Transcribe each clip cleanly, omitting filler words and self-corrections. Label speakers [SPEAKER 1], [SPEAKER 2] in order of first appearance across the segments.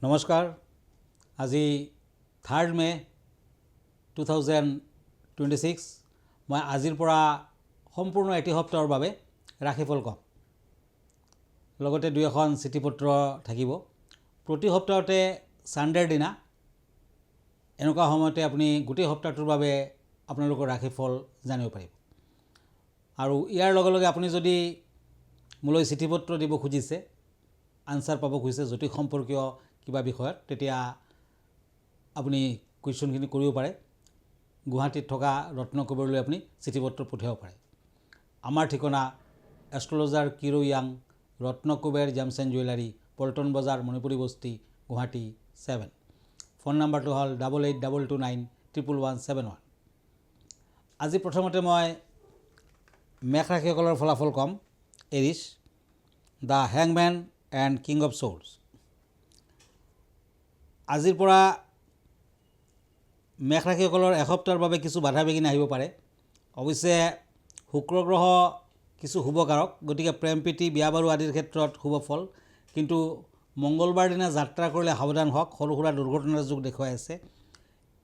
[SPEAKER 1] নমস্কাৰ আজি 3 মে 2026 মই আজিৰ পৰা সম্পূৰ্ণ এটি সপ্তাহৰ বাবে ৰাশিফল কম লগতে দুই এখন চিঠিপত্ৰ থাকিব প্ৰতি সপ্তাহতে সানডেৰ দিনা এনেকুৱা সময়তে আপুনি গোটেই সপ্তাহটোৰ বাবে আপোনালোকৰ ৰাশিফল জানিব পাৰিব আৰু ইয়াৰ লগে লগে আপুনি যদি মোলৈ চিঠিপত্ৰ দিব খুজিছে আনসাৰ পাব খুজিছে জ্যোতিষ সম্পৰ্কীয় কিবা বিষয়ত তেতিয়া আপুনি কুৱেশ্যনখিনি কৰিব পাৰে গুৱাহাটীত থকা ৰত্নকুবেৰলৈ আপুনি চিঠিপত্ৰ পঠিয়াব পাৰে আমাৰ ঠিকনা astrologer Kiro Yang Ratnakuber gems and jewellery Paltan Bazar Manipuri বস্তি গুৱাহাটী 7 ফোন নম্বৰটো হ'ল 8822911171 আজি প্ৰথমতে মই মেষ ৰাশিসকলৰ ফলাফল কম এৰিছ দ্য হেংমেন এণ্ড কিং অফ সোৰ্ডছ আজিৰ পৰা মেষ ৰাশিসকলৰ এসপ্তাহৰ বাবে কিছু বাধা বিঘিনি আহিব পাৰে অৱশ্যে শুক্ৰ গ্ৰহ কিছু শুভকাৰক গতিকে প্ৰেম প্ৰীতি বিয়া বাৰু আদিৰ ক্ষেত্ৰত শুভ ফল কিন্তু মঙ্গলবাৰ দিনা যাত্ৰা কৰিলে সাৱধান হওক সৰু সুৰা দুৰ্ঘটনাৰ যোগ দেখুৱাই আছে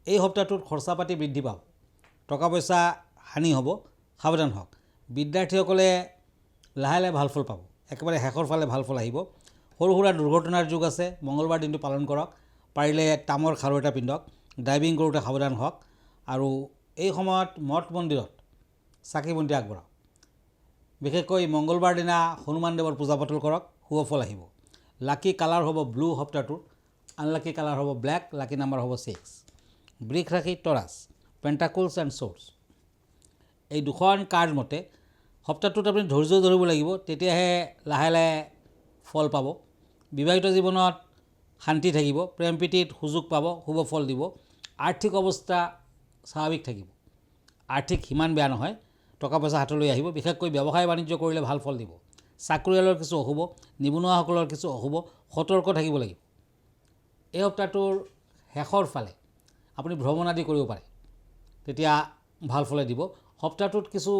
[SPEAKER 1] এই সপ্তাহটোত খৰচা পাতি বৃদ্ধি পাব টকা পইচা হানি হ'ব সাৱধান হওক বিদ্যাৰ্থীসকলে লাহে লাহে ভাল ফল পাব একেবাৰে শেষৰ ফালে ভাল ফল আহিব সৰু সুৰা দুৰ্ঘটনাৰ যোগ আছে মঙ্গলবাৰ দিনটো পালন কৰক পাৰিলে তামৰ খাৰু এটা পিন্ধক ড্ৰাইভিং কৰোঁতে সাৱধান হওক আৰু এই সময়ত মঠ মন্দিৰত চাকি বন্তি আগবঢ়াওক বিশেষকৈ মঙ্গলবাৰ দিনা হনুমান দেৱৰ পূজা পাতল কৰক শুভ ফল আহিব লাকি কালাৰ হ'ব ব্লু সপ্তাহটোৰ আনলাকি কালাৰ হ'ব ব্লেক লাকি নাম্বাৰ হ'ব 6 বৃষ ৰাশি টৰাছ পেণ্টাকলছ এণ্ড সোৰ্ডছ এই দুখন কাৰ্ড মতে সপ্তাহটোত আপুনি ধৈৰ্য ধৰিব লাগিব তেতিয়াহে লাহে লাহে ফল পাব বিবাহিত জীৱনত শান্তি থাকিব প্ৰেম প্ৰীতিত সুযোগ পাব শুভ ফল দিব আৰ্থিক অৱস্থা স্বাভাৱিক থাকিব আৰ্থিক সিমান বেয়া নহয় টকা পইচা হাতলৈ আহিব বিশেষকৈ ব্যৱসায় বাণিজ্য কৰিলে ভাল ফল দিব চাকৰিয়ালৰ কিছু অশুভ নিবনুৱাসকলৰ কিছু অশুভ সতৰ্ক থাকিব লাগিব এই সপ্তাহটোৰ শেষৰ ফালে আপুনি ভ্ৰমণ আদি কৰিব পাৰে তেতিয়া ভাল ফল দিব সপ্তাহটোত কিছু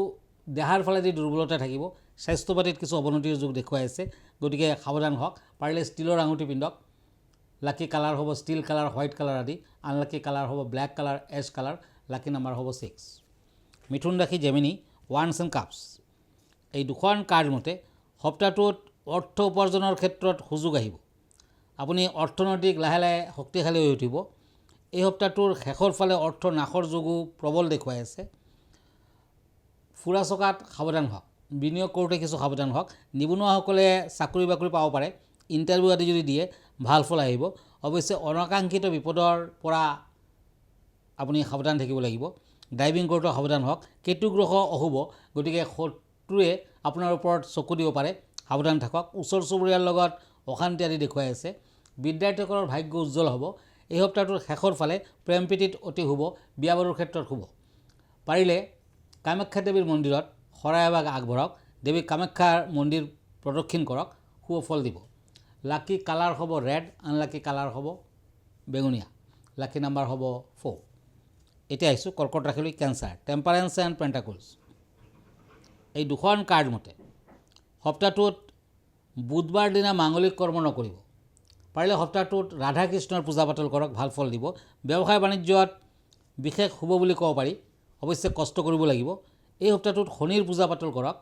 [SPEAKER 1] দেহাৰ ফালেদি দুৰ্বলতা থাকিব স্বাস্থ্য পাতিত কিছু অৱনতিৰ যোগ দেখুৱাই আছে গতিকে সাৱধান হওক পাৰিলে ষ্টিলৰ আঙুঠি পিন্ধক লাকি কালাৰ হ'ব ষ্টিল কালাৰ হোৱাইট কালাৰ আদি আনলাকি কালাৰ হ'ব black colour S colour lucky number হ'ব 6 মিথুন ৰাশি জেমিনি ওৱান্স এণ্ড কাপছ এই দুখন কাৰ্ড মতে সপ্তাহটোত অৰ্থ উপাৰ্জনৰ ক্ষেত্ৰত সুযোগ আহিব আপুনি অৰ্থনৈতিক লাহে লাহে শক্তিশালী হৈ উঠিব এই সপ্তাহটোৰ শেষৰ ফালে অৰ্থ নাশৰ যোগো প্ৰবল দেখুৱাই আছে ফুৰা চকাত সাৱধান হওক বিনিয়োগ কৰোঁতে কিছু সাৱধান হওক নিবনুৱাসকলে চাকৰি বাকৰি পাব পাৰে ইণ্টাৰভিউ আদি যদি দিয়ে ভাল ফল আহিব অৱশ্যে অনাকাংক্ষিত বিপদৰ পৰা আপুনি সাৱধান থাকিব লাগিব ড্ৰাইভিং কৰোঁতে সাৱধান হওক কেতু গ্ৰহ অশুভ গতিকে শত্ৰুৱে আপোনাৰ ওপৰত চকু দিব পাৰে সাৱধান থাকক ওচৰ চুবুৰীয়াৰ লগত অশান্তি আদি দেখুৱাই আছে বিদ্যাৰ্থীসকলৰ ভাগ্য উজ্জ্বল হ'ব এই সপ্তাহটোৰ শেষৰ ফালে প্ৰেম প্ৰীতিত অতি শুভ বিয়া বাৰুৰ ক্ষেত্ৰত শুভ পাৰিলে কামাখ্যা দেৱীৰ মন্দিৰত শৰাই এভাগ আগবঢ়াওক দেৱী কামাখ্যাৰ মন্দিৰ প্ৰদক্ষিণ কৰক শুভ ফল দিব লাকি কালাৰ হ'ব ৰেড আনলাকি কালাৰ হ'ব বেঙুনীয়া লাকি নাম্বাৰ হ'ব 4 এতিয়া আহিছোঁ কৰ্কট ৰাশিলৈ কেঞ্চাৰ টেম্পাৰেন্স এণ্ড পেণ্টাকলছ এই দুখন কাৰ্ড মতে সপ্তাহটোত বুধবাৰ দিনা মাংগলিক কৰ্ম নকৰিব পাৰিলে সপ্তাহটোত ৰাধা কৃষ্ণৰ পূজা পাতল কৰক ভাল ফল দিব ব্যৱসায় বাণিজ্যত বিশেষ শুভ বুলি ক'ব পাৰি অৱশ্যে কষ্ট কৰিব লাগিব এই সপ্তাহটোত শনিৰ পূজা পাতল কৰক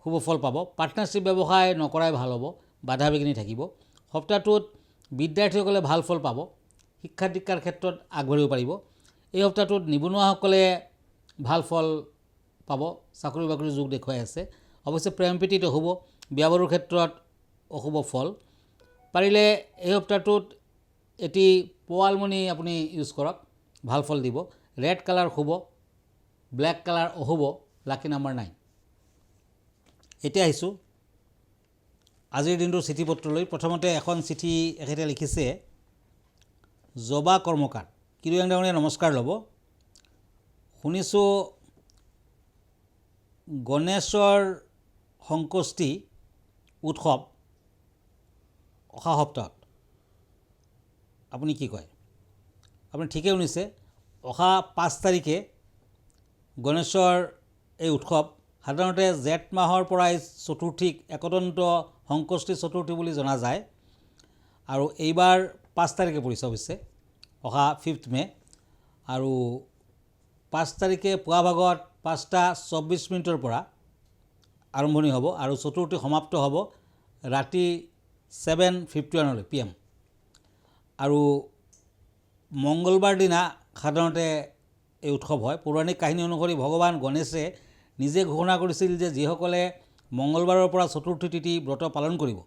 [SPEAKER 1] শুভ ফল পাব পাৰ্টনাৰশ্বিপ ব্যৱসায় নকৰাই ভাল হ'ব বাধা বিঘিনি থাকিব সপ্তাহটোত বিদ্যাৰ্থীসকলে ভাল ফল পাব শিক্ষা দীক্ষাৰ ক্ষেত্ৰত আগবাঢ়িব পাৰিব এই সপ্তাহটোত নিবনুৱাসকলে ভাল ফল পাব চাকৰি বাকৰিৰ যোগ দেখুৱাই আছে অৱশ্যে প্ৰেম প্ৰীতিত অশুভ বিয়া বাৰুৰ ক্ষেত্ৰত অশুভ ফল পাৰিলে এই সপ্তাহটোত এটি পোৱালমণি আপুনি ইউজ কৰক ভাল ফল দিব ৰেড কালাৰ শুভ ব্লেক কালাৰ অশুভ লাকি নাম্বাৰ 9 এতিয়া আহিছোঁ আজিৰ দিনটোৰ চিঠিপত্ৰলৈ প্ৰথমতে এখন চিঠি এখেতে লিখিছে জবা কৰ্মকাৰ কিৰিয়াং ডাঙৰীয়া নমস্কাৰ ল'ব শুনিছোঁ গণেশৰ সংকষ্টি উৎসৱ অহা সপ্তাহত আপুনি কি কয় আপুনি ঠিকেই শুনিছে অহা 5 তাৰিখে গণেশৰ এই উৎসৱ সাধাৰণতে জেঠ মাহৰ পৰা চতুৰ্থীক একদন্ত সংকষ্টি চতুৰ্থী বুলি জনা যায় আৰু এইবাৰ 5 তাৰিখে পৰিছে অৱশ্যে অহা 5 মে আৰু 5 তাৰিখে পুৱা ভাগত 5:24 পৰা আৰম্ভণি হ'ব আৰু চতুৰ্থী সমাপ্ত হ'ব ৰাতি 7:51 PM আৰু মংগলবাৰ দিনা সাধাৰণতে এই উৎসৱ হয়। পৌৰাণিক কাহিনী অনুসৰি ভগৱান গণেশে নিজে ঘোষণা কৰিছিল যে যিসকলে মংগলবাৰৰ পৰা চতুৰ্থী তিথি ব্ৰত পালন কৰিব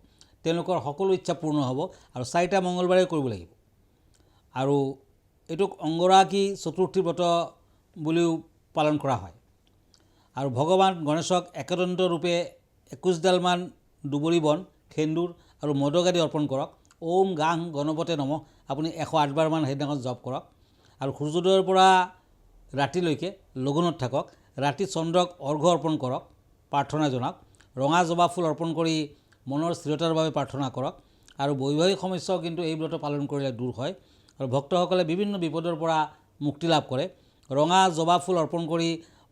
[SPEAKER 1] তেওঁলোকৰ সকলো ইচ্ছা পূৰ্ণ হ'ব আৰু 4টা মংগলবাৰে কৰিব লাগিব আৰু এইটোক অংগৰাগী চতুৰ্থী ব্ৰত বুলিও পালন কৰা হয় আৰু ভগৱান গণেশক একদন্ত ৰূপে 21ডালমান দুবৰি বন সেন্দুৰ আৰু মদক আদি অৰ্পণ কৰক। ওম গাং গণপতে নমঃ আপুনি 108 বাৰমান সেইদিনাখন জপ কৰক আৰু সূৰ্যোদয়ৰ পৰা ৰাতিলৈকে লঘোণত থাকক। ৰাতি চন্দ্ৰক অৰ্ঘ্য অৰ্পণ কৰক, প্ৰাৰ্থনা জনাওক। ৰঙা জবা ফুল অৰ্পণ কৰি মনৰ স্থিৰতাৰ বাবে প্ৰাৰ্থনা কৰক আৰু বৈবাহিক সমস্যাও কিন্তু এই ব্ৰত পালন কৰিলে দূৰ হয় আৰু ভক্তসকলে বিভিন্ন বিপদৰ পৰা মুক্তি লাভ কৰে। ৰঙা জবা ফুল অৰ্পণ কৰি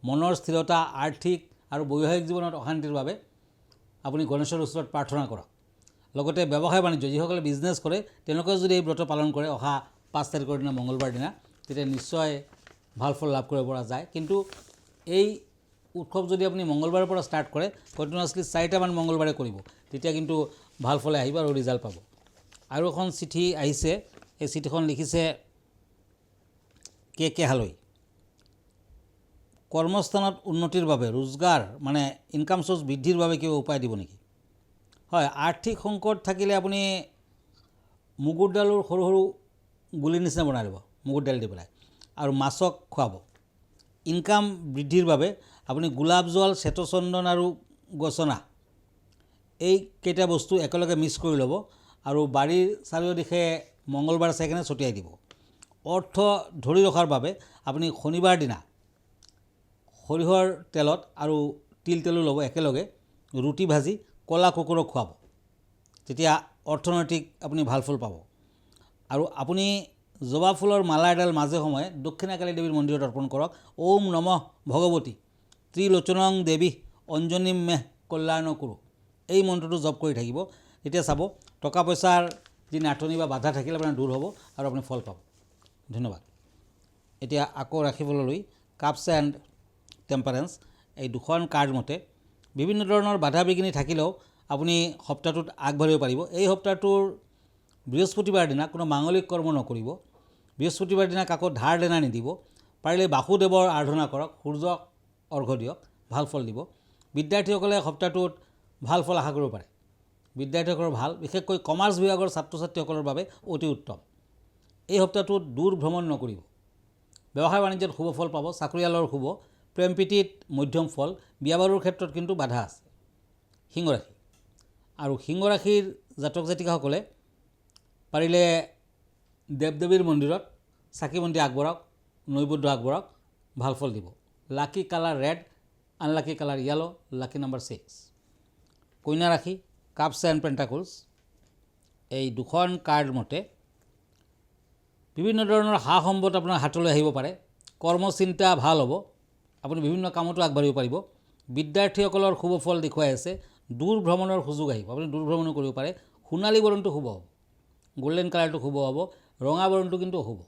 [SPEAKER 1] মনৰ স্থিৰতা, আৰ্থিক আৰু বৈবাহিক জীৱনত অশান্তিৰ বাবে আপুনি গণেশৰ ওচৰত প্ৰাৰ্থনা কৰক। লগতে ব্যৱসায় বাণিজ্য যিসকলে বিজনেছ কৰে তেওঁলোকে যদি এই ব্ৰত পালন কৰে অহা 5 তাৰিখৰ দিনা মংগলবাৰ দিনা তেতিয়া নিশ্চয় ভাল ফল লাভ কৰিব পৰা যায়। কিন্তু এই উৎসৱ যদি আপুনি মংগলবাৰৰ পৰা ষ্টাৰ্ট কৰে কণ্টিনিউৱাছলি 4টামান মংগলবাৰে কৰিব তেতিয়া কিন্তু ভাল ফলে আহিব আৰু ৰিজাল্ট পাব। আৰু এখন চিঠি আহিছে, এই চিঠিখন লিখিছে কে হালৈ। কৰ্মস্থানত উন্নতিৰ বাবে ৰোজগাৰ মানে ইনকাম চ'ৰ্চ বৃদ্ধিৰ বাবে কিবা উপায় দিব নেকি? হয়, আৰ্থিক সংকট থাকিলে আপুনি মগুৰ দালৰ সৰু সৰু গুলিৰ নিচিনা বনাই ল'ব, মগুৰ দাইল দি পেলাই আৰু মাছক খুৱাব। ইনকাম বৃদ্ধিৰ বাবে আপুনি গোলাপ জল, শ্বেতচন্দন আৰু গছনা এই কেইটা বস্তু একেলগে মিক্স কৰি ল'ব আৰু বাৰীৰ চাৰিওদিশে মংগলবাৰ চাইকেনে ছটিয়াই দিব। অৰ্থ ধৰি ৰখাৰ বাবে আপুনি শনিবাৰ দিনা সৰিয়হৰ তেলত আৰু তিল তেলো ল'ব, একেলগে ৰুটি ভাজি ক'লা কুকুৰক খুৱাব, তেতিয়া অৰ্থনৈতিক আপুনি ভাল ফল পাব। আৰু আপুনি জবা ফুলৰ মালা এডাল মাজে সময়ে দক্ষিণাকালী দেৱীৰ মন্দিৰত অৰ্পণ কৰক। ওম নমঃ ভগৱতী ত্ৰিলোচনং দেৱী অঞ্জনীম মেহ কল্যাণ কুৰু এই মন্ত্ৰটো জপ কৰি থাকিব। তেতিয়া চাব টকা পইচাৰ যি নাটনি বা বাধা থাকিলে আপোনাৰ দূৰ হ'ব আৰু আপুনি ফল পাব। ধন্যবাদ। এতিয়া আকৌ ৰাখিবলৈ কাপছ এণ্ড টেম্পাৰেঞ্চ এই দুখন কাৰ্ড মতে বিভিন্ন ধৰণৰ বাধা বিঘিনি থাকিলেও আপুনি সপ্তাহটোত আগবাঢ়িব পাৰিব। এই সপ্তাহটোৰ বৃহস্পতিবাৰ দিনা কোনো মাংগলিক কৰ্ম নকৰিব। বৃহস্পতিবাৰ দিনা কাকো ধাৰ দেনা নিদিব। পাৰিলে বাসুদেৱৰ আৰাধনা কৰক, সূৰ্যক অৰ্ঘ্য দিয়ক, ভাল ফল দিব। বিদ্যাৰ্থীসকলে সপ্তাহটোত ভাল ফল আশা কৰিব পাৰে। বিদ্যাৰ্থীসকলৰ ভাল, বিশেষকৈ কমাৰ্চ বিভাগৰ ছাত্ৰ ছাত্ৰীসকলৰ বাবে অতি উত্তম। এই সপ্তাহটোত দূৰ ভ্ৰমণ নকৰিব। ব্যৱসায় বাণিজ্যত শুভ ফল পাব, চাকৰিয়ালৰ শুভ, প্ৰেম প্ৰীতিত মধ্যম ফল, বিয়া বাৰুৰ ক্ষেত্ৰত কিন্তু বাধা আছে। সিংহ ৰাশি আৰু সিংহ ৰাশিৰ জাতক জাতিকাসকলে পাৰিলে দেৱ দেৱীৰ মন্দিৰত চাকি বন্তি আগবঢ়াওক, নৈবদ্য আগবঢ়াওক, ভাল ফল দিব। Lucky colour red, unlucky colour yellow, lucky number 6। কন্যা ৰাশি কাপছ এণ্ড পেণ্টাকলছ এই দুখন কাৰ্ড মতে বিভিন্ন ধৰণৰ সা সম্পদ আপোনাৰ হাতলৈ আহিব পাৰে। কৰ্মচিন্তা ভাল হ'ব, আপুনি বিভিন্ন কামতো আগবাঢ়িব পাৰিব। বিদ্যাৰ্থীসকলৰ শুভ ফল দেখুৱাই আছে। দূৰ ভ্ৰমণৰ সুযোগ আহিব, আপুনি দূৰ ভ্ৰমণো কৰিব পাৰে। সোণালী বৰণটো শুভ হ'ব, গোল্ডেন কালাৰটো শুভ হ'ব। ৰঙা বৰণটো কিন্তু অশুভ,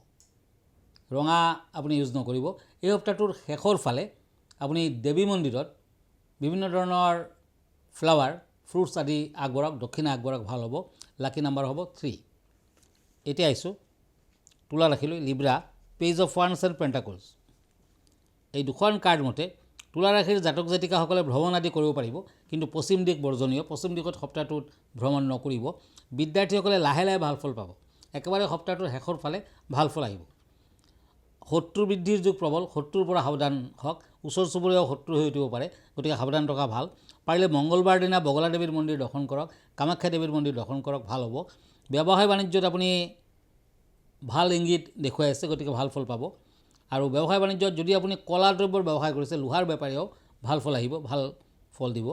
[SPEAKER 1] ৰঙা আপুনি ইউজ নকৰিব। এই সপ্তাহটোৰ শেষৰ ফালে আপুনি দেৱী মন্দিৰত বিভিন্ন ধৰণৰ ফ্লাৱাৰ, ফ্ৰুটছ আদি আগবঢ়াওক, দক্ষিণা আগবঢ়াওক, ভাল হ'ব। লাকি নাম্বাৰ হ'ব 3। এতিয়া আহিছোঁ তুলা ৰাশিলৈ। লিব্ৰা পেজ অফ ওৱান্স এণ্ড পেণ্টাকলছ এই দুখন কাৰ্ড মতে তুলা ৰাশিৰ জাতক জাতিকাসকলে ভ্ৰমণ আদি কৰিব পাৰিব, কিন্তু পশ্চিম দিশ বৰ্জনীয়। পশ্চিম দিশত সপ্তাহটোত ভ্ৰমণ নকৰিব। বিদ্যাৰ্থীসকলে লাহে লাহে ভাল ফল পাব। একেবাৰে সপ্তাহটোৰ শেষৰ ফালে ভাল ফল আহিব। শত্ৰু বৃদ্ধিৰ যুগ প্ৰবল, শত্ৰুৰ পৰা সাৱধান হওক। ওচৰ চুবুৰীয়াও শত্ৰু হৈ উঠিব পাৰে, গতিকে সাৱধান থকা ভাল। পাৰিলে মংগলবাৰ দিনা বগলা দেৱীৰ মন্দিৰ দৰ্শন কৰক, কামাখ্যা দেৱীৰ মন্দিৰ দৰ্শন কৰক, ভাল হ'ব। ব্যৱসায় বাণিজ্যত আপুনি ভাল ইংগিত দেখুৱাই আছে, গতিকে ভাল ফল পাব। আৰু ব্যৱসায় বাণিজ্যত যদি আপুনি কলা দ্ৰব্যৰ ব্যৱসায় কৰিছে, লোহাৰ বেপাৰীও ভাল ফল আহিব, ভাল ফল দিব।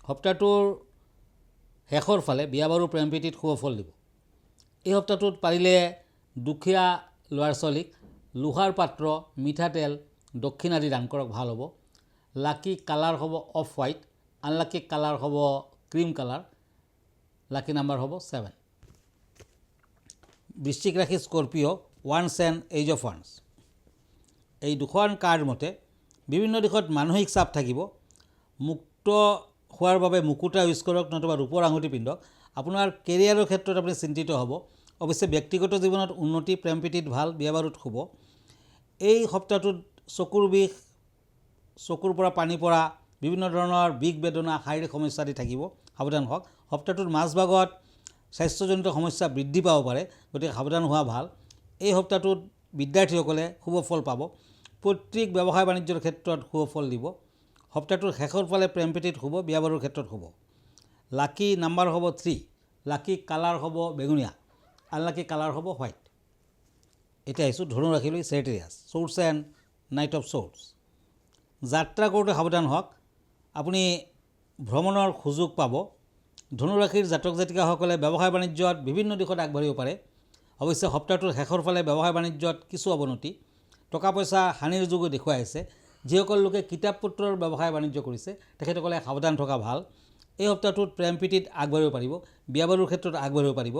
[SPEAKER 1] সপ্তাহটোৰ শেষৰ ফালে বিয়া বাৰু প্ৰেম প্ৰীতিত শুভ ফল দিব। এই সপ্তাহটোত পাৰিলে দুখীয়া ল'ৰা ছোৱালীক লোহাৰ পাত্ৰ, মিঠাতেল, দক্ষিণ আদি দান কৰক, ভাল হ'ব। লাকি কালাৰ হ'ব অফ হোৱাইট, আনলাকি কালাৰ হ'ব ক্ৰীম কালাৰ, লাকি নাম্বাৰ হ'ব 7। বৃশ্চিক ৰাশি Scorpio' ones and age of ones. এই দুখন কাৰ্ড মতে বিভিন্ন দিশত মানসিক চাপ থাকিব। মুক্ত হোৱাৰ বাবে মুকুতা ইউজ কৰক, নতুবা ৰূপৰ আঙুঠি পিন্ধক। আপোনাৰ কেৰিয়াৰৰ ক্ষেত্ৰত আপুনি চিন্তিত হ'ব। অৱশ্যে ব্যক্তিগত জীৱনত উন্নতি, প্ৰেম প্ৰীতিত ভাল, বিয়া বাৰুত শুভ। এই সপ্তাহটোত চকুৰ বিষ, চকুৰ পৰা পানী পৰা, বিভিন্ন ধৰণৰ বিষ বেদনা, শাৰীৰিক সমস্যা আদি থাকিব, সাৱধান হওক। সপ্তাহটোৰ মাজভাগত স্বাস্থ্যজনিত সমস্যা বৃদ্ধি পাব পাৰে, গতিকে সাৱধান হোৱা ভাল। এই সপ্তাহটোত বিদ্যাৰ্থীসকলে শুভ ফল পাব। পৈতৃক ব্যৱসায় বাণিজ্যৰ ক্ষেত্ৰত শুভ ফল দিব। সপ্তাহটোৰ শেষৰ ফালে প্ৰেম প্ৰীতিত শুভ, বিয়া বাৰুৰ ক্ষেত্ৰত শুভ। লাকি নাম্বাৰ হ'ব 3, লাকি কালাৰ হ'ব বেঙুনীয়া, আনলাকি কালাৰ হ'ব হোৱাইট। এতিয়া আহিছোঁ ধনু ৰাশিলৈ, চেৰিটেৰিয়াছ, চ'ৰ্টছ এণ্ড নাইট অফ চ'ৰ্টছ। যাত্ৰা কৰোঁতে সাৱধান হওক। আপুনি ভ্ৰমণৰ সুযোগ পাব। ধনু ৰাশিৰ জাতক জাতিকাসকলে ব্যৱসায় বাণিজ্যত বিভিন্ন দিশত আগবাঢ়িব পাৰে। অৱশ্যে সপ্তাহটোৰ শেষৰ ফালে ব্যৱসায় বাণিজ্যত কিছু অৱনতি, টকা পইচা হানিৰ যোগো দেখুৱাই আছে। যিসকল লোকে কিতাপ পত্ৰৰ ব্যৱসায় বাণিজ্য কৰিছে তেখেতসকলে সাৱধান থকা ভাল। এই সপ্তাহটোত প্ৰেম প্ৰীতিত আগবাঢ়িব পাৰিব, বিয়া বাৰুৰ ক্ষেত্ৰত আগবাঢ়িব পাৰিব।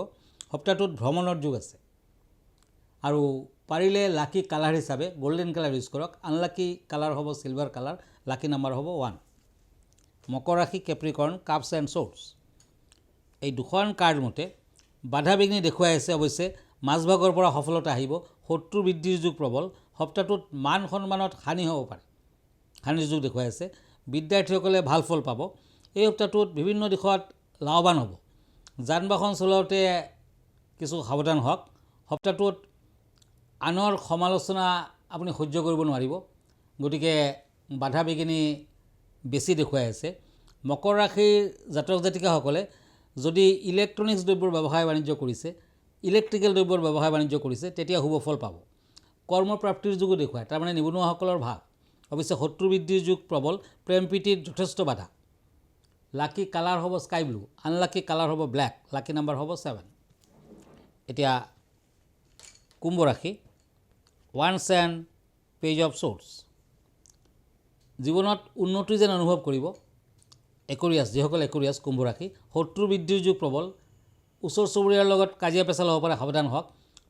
[SPEAKER 1] সপ্তাহটোত ভ্ৰমণৰ যোগ আছে। আৰু পাৰিলে লাকি কালাৰ হিচাপে গল্ডেন কালাৰ ইউজ কৰক। আনলাকি কালাৰ হ'ব চিলভাৰ কালাৰ, লাকি নাম্বাৰ হ'ব 1। মকৰ ৰাশি, কেপ্ৰিকৰ্ণ, কাপছ এণ্ড চ'ৰ্টছ। এই দুখন কাৰ্ড মতে বাধা বিঘ্নি দেখুৱাই আছে। অৱশ্যে মাজভাগৰ পৰা সফলতা আহিব। শত্ৰু বৃদ্ধিৰ যুগ প্ৰবল। সপ্তাহটোত মান সন্মানত হানি হ'ব পাৰে, হানিৰ যুগ দেখুৱাই আছে। বিদ্যাৰ্থীসকলে ভাল ফল পাব। এই সপ্তাহটোত বিভিন্ন দিশত লাভৱান হ'ব। যান বাহন চলাওঁতে কিছু সাৱধান হওক। সপ্তাহটোত আনৰ সমালোচনা আপুনি সহ্য কৰিব নোৱাৰিব, গতিকে বাধা বিঘিনি বেছি দেখুৱাই আছে। মকৰ ৰাশিৰ জাতক জাতিকাসকলে যদি ইলেক্ট্ৰনিক্স দ্ৰব্যৰ ব্যৱসায় বাণিজ্য কৰিছে, ইলেক্ট্ৰিকেল দ্ৰব্যৰ ব্যৱসায় বাণিজ্য কৰিছে, তেতিয়া শুভ ফল পাব। কৰ্মপ্ৰাপ্তিৰ যুগো দেখুৱায়, তাৰমানে নিবনুৱাসকলৰ ভাল। অৱশ্যে শত্ৰু বৃদ্ধিৰ যুগ প্ৰবল, প্ৰেম প্ৰীতিৰ যথেষ্ট বাধা। লাকি কালাৰ হ'ব স্কাই ব্লু, আনলাকি কালাৰ হ'ব ব্লেক, লাকি নাম্বাৰ হ'ব 7। এতিয়া কুম্ভ ৰাশি, ওৱান্স এণ্ড পেজ অফ চ'ৰ্টছ। জীৱনত উন্নতি যেন অনুভৱ কৰিব। একুৰিয়াছ, যিসকল একুৰিয়াছ, কুম্ভ ৰাশি, শত্ৰু বৃদ্ধিৰ যুগ প্ৰবল। ওচৰ চুবুৰীয়াৰ লগত কাজিয়া পেচাল হ'ব পাৰে, সাৱধান হওক।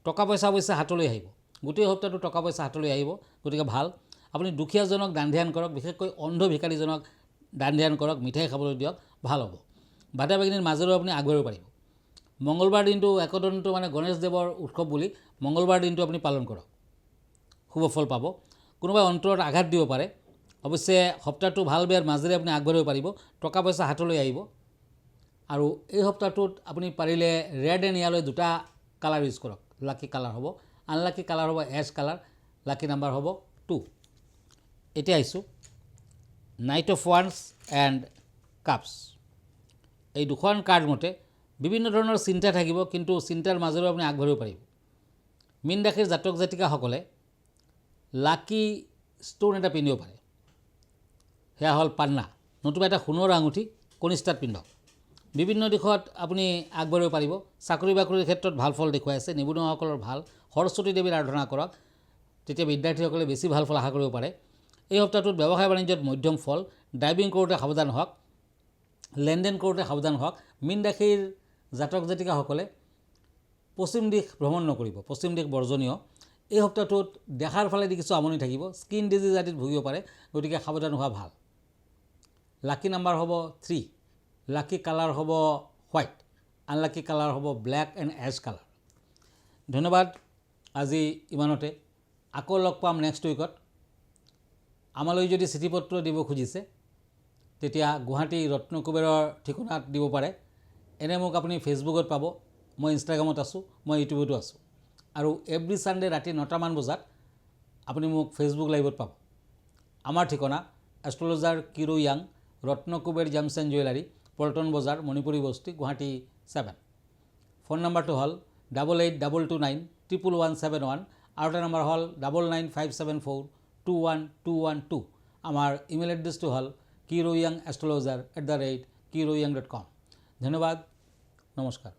[SPEAKER 1] টকা পইচা অৱশ্যে হাতলৈ আহিব। গোটেই সপ্তাহটো টকা পইচা হাতলৈ আহিব, গতিকে ভাল। আপুনি দুখীয়াজনক দান ধ্যান কৰক, বিশেষকৈ অন্ধ ভিকাৰীজনক দান ধ্যান কৰক, মিঠাই খাবলৈ দিয়ক, ভাল হ'ব। বাধা বিঘিনিৰ মাজেৰেও আপুনি আগবাঢ়িব পাৰিব। মঙলবাৰ দিনটো একদন্ত মানে গণেশদেৱৰ উৎসৱ বুলি মঙলবাৰ দিনটো আপুনি পালন কৰক, শুভ ফল পাব। কোনোবাই অন্তৰত আঘাত দিব পাৰে। অৱশ্যে সপ্তাহটো ভাল বেয়াৰ মাজেৰে আপুনি আগবাঢ়িব পাৰিব। টকা পইচা হাতলৈ আহিব। আৰু এই সপ্তাহটোত আপুনি পাৰিলে ৰেড এণ্ড য়েলো দুটা কালাৰ ইউজ কৰক, লাকি কালাৰ হ'ব। আনলাকি কালাৰ হ'ব এছ কালাৰ, লাকি নাম্বাৰ হ'ব 2। এতিয়া আহিছোঁ নাইট অফ ওৱান্স এণ্ড কাপছ। এই দুখন কাৰ্ড মতে বিভিন্ন ধৰণৰ চিন্তা থাকিব, কিন্তু চিন্তাৰ মাজেৰেও আপুনি আগবাঢ়িব পাৰিব। মীন ৰাশিৰ জাতক জাতিকাসকলে লাকি ষ্ট'ন এটা পিন্ধিব পাৰে, সেয়া হ'ল পান্না, নতুবা এটা সোণৰ আঙুঠি কনিষ্ঠাত পিন্ধক। বিভিন্ন দিশত আপুনি আগবাঢ়িব পাৰিব। চাকৰি বাকৰিৰ ক্ষেত্ৰত ভাল ফল দেখুৱাই আছে। নিবনুৱাসকলৰ ভাল। সৰস্বতী দেৱীৰ আৰাধনা কৰক, তেতিয়া বিদ্যাৰ্থীসকলে বেছি ভাল ফল আশা কৰিব পাৰে। এই সপ্তাহটোত ব্যৱসায় বাণিজ্যত মধ্যম ফল। ড্ৰাইভিং কৰোঁতে সাৱধান হওক, লেনদেন কৰোঁতে সাৱধান হওক। মীন ৰাশিৰ জাতক জাতিকাসকলে পশ্চিম দিশ ভ্ৰমণ নকৰিব, পশ্চিম দিশ বৰ্জনীয়। এই সপ্তাহটোত দেখাৰ ফালেদি কিছু আমনি থাকিব। স্কিন ডিজিজ আদিত ভুগিব পাৰে, গতিকে সাৱধান হোৱা ভাল। লাকি নাম্বাৰ হ'ব 3, লাকি কালাৰ হ'ব হোৱাইট, আনলাকি কালাৰ হ'ব ব্লেক এণ্ড এছ কালাৰ। ধন্যবাদ। আজি ইমানতে। আকৌ লগ পাম নেক্সট উইকত। আমালৈ যদি চিঠি পত্ৰ দিব খুজিছে তেতিয়া গুৱাহাটী ৰত্নকুবেৰৰ ঠিকনাত দিব পাৰে। এনে মোক আপুনি ফেচবুকত পাব, মই ইনষ্টাগ্ৰামত আছোঁ, মই ইউটিউবতো আছোঁ। আৰু এভৰি ছানডে ৰাতি 9টামান বজাত আপুনি মোক ফেচবুক লাইভত পাব। আমাৰ ঠিকনা astrologer Kiro Yang, Ratnakuber gems and jewellery, Paltan Bazar, Manipuri বস্তি, গুৱাহাটী 7। ফোন নম্বৰটো হ'ল 8822911171 আৰু এটা নম্বৰ হ'ল 9957421212। আমাৰ ইমেইল এড্ৰেছটো হ'ল kiroyangastrologer@kiroyang.com। ধন্যবাদ, নমস্কাৰ।